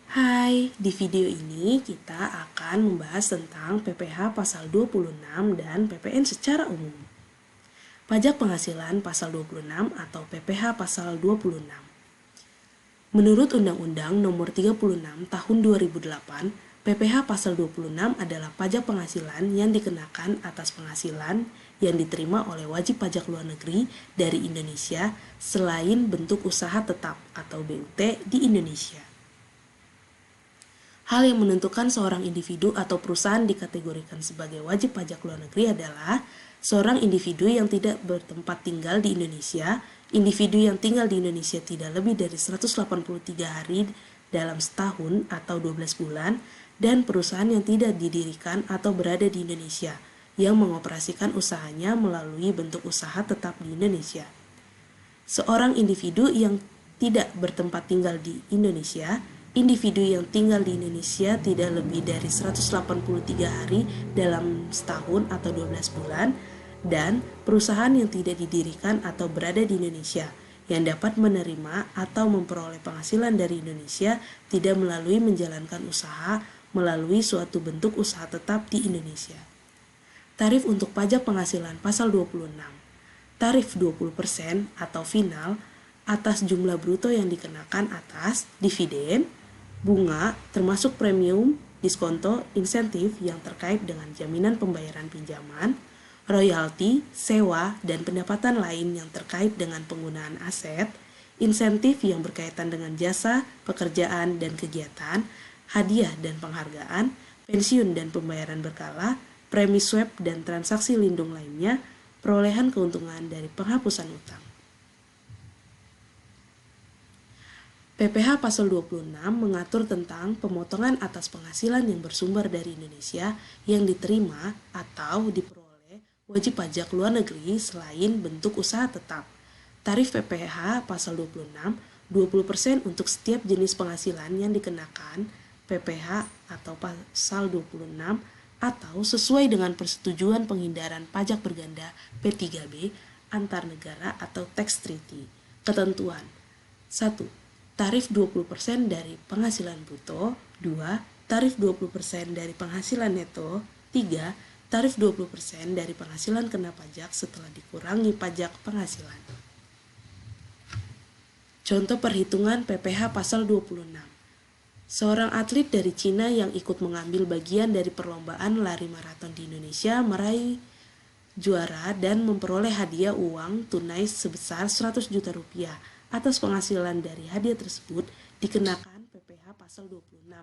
Hai, di video ini kita akan membahas tentang PPh pasal 26 dan PPN secara umum. Pajak penghasilan pasal 26 atau PPh pasal 26. Menurut Undang-Undang Nomor 36 Tahun 2008, PPh pasal 26 adalah pajak penghasilan yang dikenakan atas penghasilan yang diterima oleh wajib pajak luar negeri dari Indonesia selain bentuk usaha tetap atau BUT di Indonesia. Hal yang menentukan seorang individu atau perusahaan dikategorikan sebagai wajib pajak luar negeri adalah seorang individu yang tidak bertempat tinggal di Indonesia, individu yang tinggal di Indonesia tidak lebih dari 183 hari dalam setahun atau 12 bulan, dan perusahaan yang tidak didirikan atau berada di Indonesia, yang mengoperasikan usahanya melalui bentuk usaha tetap di Indonesia. Seorang individu yang tidak bertempat tinggal di Indonesia, individu yang tinggal di Indonesia tidak lebih dari 183 hari dalam setahun atau 12 bulan, dan perusahaan yang tidak didirikan atau berada di Indonesia yang dapat menerima atau memperoleh penghasilan dari Indonesia tidak melalui menjalankan usaha melalui suatu bentuk usaha tetap di Indonesia. Tarif untuk pajak penghasilan pasal 26. Tarif 20% atau final atas jumlah bruto yang dikenakan atas dividen, bunga, termasuk premium, diskonto, insentif yang terkait dengan jaminan pembayaran pinjaman, royalti, sewa, dan pendapatan lain yang terkait dengan penggunaan aset, insentif yang berkaitan dengan jasa, pekerjaan, dan kegiatan, hadiah dan penghargaan, pensiun dan pembayaran berkala, premi swab dan transaksi lindung lainnya, perolehan keuntungan dari penghapusan utang. PPh pasal 26 mengatur tentang pemotongan atas penghasilan yang bersumber dari Indonesia yang diterima atau diperoleh wajib pajak luar negeri selain bentuk usaha tetap. Tarif PPh pasal 26, 20% untuk setiap jenis penghasilan yang dikenakan PPh atau pasal 26 atau sesuai dengan persetujuan penghindaran pajak berganda P3B antar negara atau tax treaty. Ketentuan 1. Tarif 20% dari penghasilan bruto. 2. Tarif 20% dari penghasilan neto. 3. Tarif 20% dari penghasilan kena pajak setelah dikurangi pajak penghasilan. Contoh perhitungan PPh pasal 26. Seorang atlet dari Cina yang ikut mengambil bagian dari perlombaan lari maraton di Indonesia meraih juara dan memperoleh hadiah uang tunai sebesar 100 juta rupiah. Atas penghasilan dari hadiah tersebut dikenakan PPh pasal 26.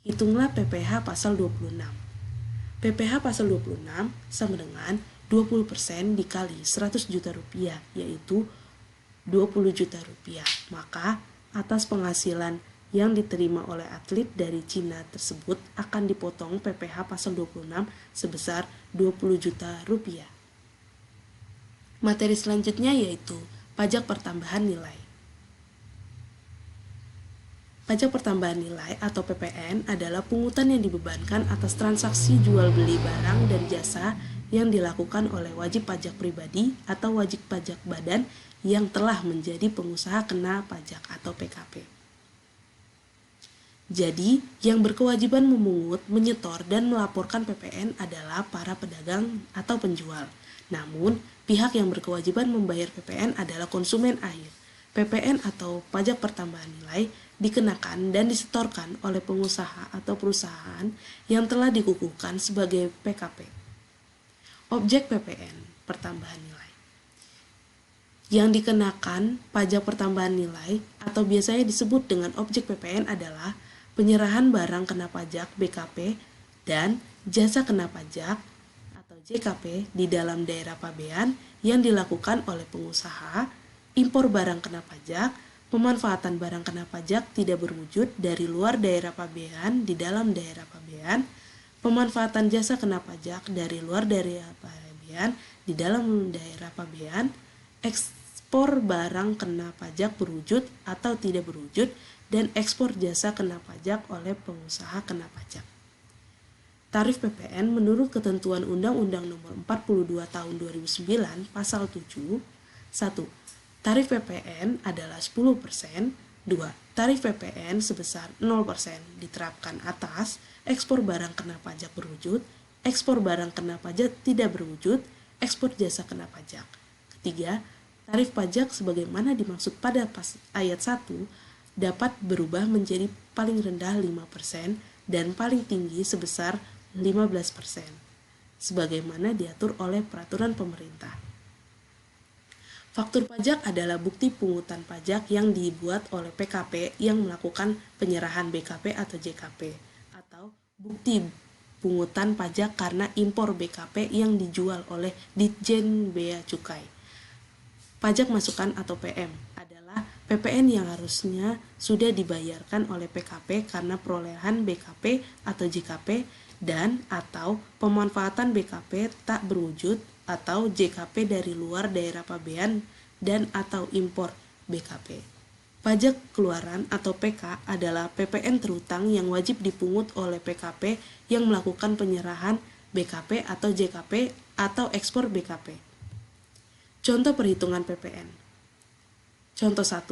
Hitunglah PPh pasal 26. PPh pasal 26 sama dengan 20% dikali 100 juta rupiah, yaitu 20 juta rupiah. Maka atas penghasilan yang diterima oleh atlet dari Cina tersebut akan dipotong PPh pasal 26 sebesar 20 juta rupiah. Materi selanjutnya yaitu pajak pertambahan nilai. Pajak pertambahan nilai atau PPN adalah pungutan yang dibebankan atas transaksi jual beli barang dan jasa yang dilakukan oleh wajib pajak pribadi atau wajib pajak badan yang telah menjadi pengusaha kena pajak atau PKP. Jadi, yang berkewajiban memungut, menyetor, dan melaporkan PPN adalah para pedagang atau penjual. Namun, pihak yang berkewajiban membayar PPN adalah konsumen akhir. PPN atau pajak pertambahan nilai dikenakan dan disetorkan oleh pengusaha atau perusahaan yang telah dikukuhkan sebagai PKP. Objek PPN pertambahan nilai yang dikenakan pajak pertambahan nilai atau biasanya disebut dengan objek PPN adalah penyerahan barang kena pajak BKP dan jasa kena pajak JKP di dalam daerah pabean yang dilakukan oleh pengusaha, impor barang kena pajak, pemanfaatan barang kena pajak tidak berwujud dari luar daerah pabean di dalam daerah pabean, pemanfaatan jasa kena pajak dari luar daerah pabean di dalam daerah pabean, ekspor barang kena pajak berwujud atau tidak berwujud, dan ekspor jasa kena pajak oleh pengusaha kena pajak. Tarif PPN menurut ketentuan Undang-Undang Nomor 42 Tahun 2009 Pasal 7. 1. Tarif PPN adalah 10%. 2. Tarif PPN sebesar 0% diterapkan atas ekspor barang kena pajak berwujud, ekspor barang kena pajak tidak berwujud, ekspor jasa kena pajak. Ketiga, tarif pajak sebagaimana dimaksud pada ayat 1 dapat berubah menjadi paling rendah 5% dan paling tinggi sebesar 15%, sebagaimana diatur oleh peraturan pemerintah. Faktur pajak adalah bukti pungutan pajak yang dibuat oleh PKP yang melakukan penyerahan BKP atau JKP, atau bukti pungutan pajak karena impor BKP yang dijual oleh Ditjen Bea Cukai. Pajak masukan atau PM adalah PPN yang harusnya sudah dibayarkan oleh PKP karena perolehan BKP atau JKP dan atau pemanfaatan BKP tak berwujud atau JKP dari luar daerah pabean dan atau impor BKP. Pajak keluaran atau PK adalah PPN terutang yang wajib dipungut oleh PKP yang melakukan penyerahan BKP atau JKP atau ekspor BKP. Contoh perhitungan PPN. Contoh 1.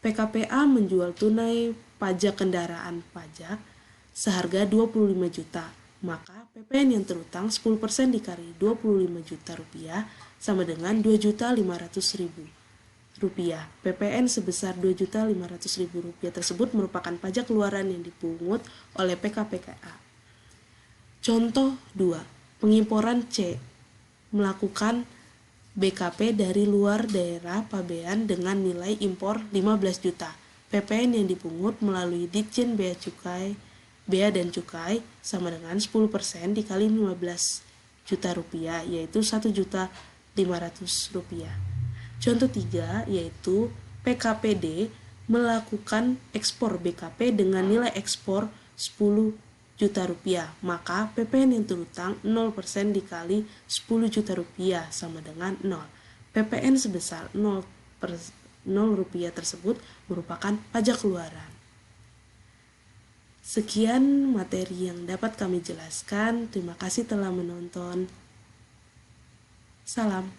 PKPA menjual tunai pajak kendaraan pajak seharga 25 juta. Maka PPN yang terutang 10% dikali 25 juta rupiah sama dengan 2.500.000 rupiah. PPN sebesar 2.500.000 rupiah tersebut merupakan pajak keluaran yang dipungut oleh PKPKA. Contoh 2. Pengimporan C melakukan BKP dari luar daerah pabean dengan nilai impor 15 juta. PPN yang dipungut melalui Ditjen Bea Cukai, Bea dan Cukai sama dengan 10% dikali 15 juta rupiah, yaitu 1.500.000 rupiah. Contoh 3 yaitu PKPD melakukan ekspor BKP dengan nilai ekspor 10 juta rupiah, maka PPN yang terutang 0% dikali 10 juta rupiah sama dengan 0. PPN sebesar 0 rupiah tersebut merupakan pajak keluaran. Sekian materi yang dapat kami jelaskan. Terima kasih telah menonton. Salam.